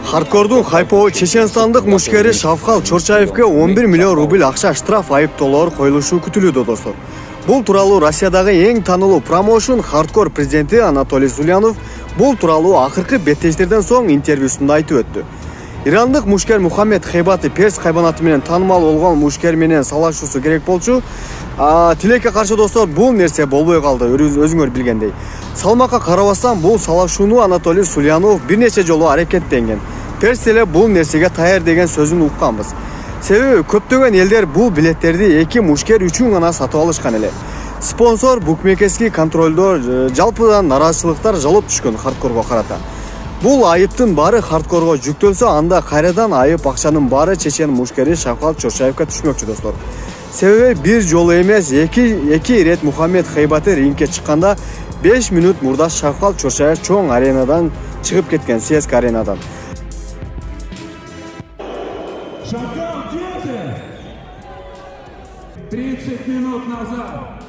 Хардкордун хайпову чеченстандык мушкери Шавкал Чорчаевке 11 миллион рубль акча штраф айыптоолор коюлушу күтүлүүдө достор. Бул тууралуу Россиядагы эң таанылуу промоушн Хардкор президенти Анатолий Зулянов бул тууралуу акыркы беттештерден соң интервьюсунда айтып өттү. Ирандык мушкер Мухаммед Хейбати Перс хайбанаты менен таанымал болгон мушкер менен салашуусу керек болчу. Тилекке каршы достор, бул нерсе болбой калды, өзүңөр билгендей. Салмакка карабастан бул салашууну Анатолий Зулянов бир нече жолу аракеттенген. Перс деле бул нерсеге даяр деген сөзүн укканбыз. Себеби көптөгөн элдер бул билеттерди эки мушкер үчүн гана сатып алышкан эле. Спонсор, букмекерский контролдор, жалпыдан нараазычылыктар жолоп түшкөн Хардкорго карата. Бул айыптын баары Хардкорго жүктөлсө, анда кайрадан айып акчанын баары чечен мушкери Шавкал Чорчаевке түшмөкчү достор. Себеби бир жолу эмес, эки ирет Мухаммед Хейбати рингке чыкканда 5 минут мурда Шавкал Чорчаев чоң аренадан чыгып кеткен, ССК аренадан. Шавкал, где ты? 30 минут назад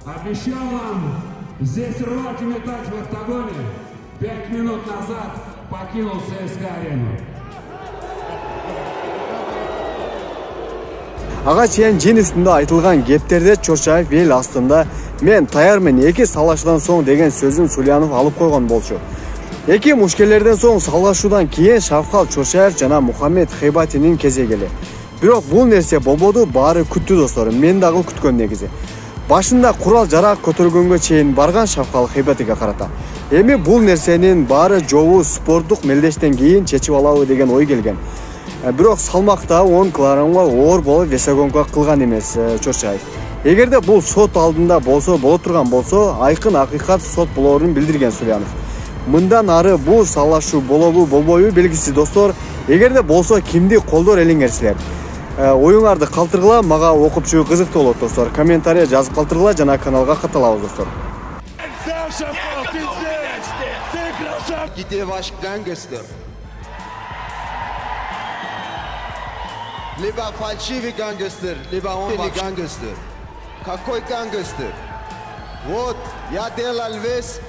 обещал нам здесь рвать и метать в октагоне. 5 минут назад покинул ССК-арену. Ага чейин жин үстүндө айтылган кептерде Чорчаев эл астында мен таярмын эки салашуудан соң деген сөзүн Зулянов алып койгон болчу. Эки мушкерлерден соң салашуудан кийин Шавкал Чорчаев жана Мухаммед Хейбатинин кезеги эле. Бирок бул нерсе болбоду, баары күттү достор. Мен дагы күткөн негизи. Башында курал жарак көтөргөнгө чейин барган Шавкал Хейбатиге карата. Эми бул нерсенин баары жобу спорттук мелдештен кийин чечип алабы деген ой келген. Бирок салмакта 10 килограммга оор болуп весогонка кылган эмес Чорчаев. Эгерде бул сот алдында болсо, боло турган болсо, айкын акыйкат сот болоорун билдирген Зулянов. Мындан ары бул салашуу болобу, болбойбу белгисиз достор. Эгерде болсо кимди колдор элиңерсиздер? Оюңарды калтыргыла, мага окуп чыгуу кызыктуу болот достор. Комментарий жазып калтыргыла жана каналга катталабыз достор. Gide ваш гангстер. Либо фальшивый гангстер, либо он гангстер. Какой гангстер? Вот, я делал весь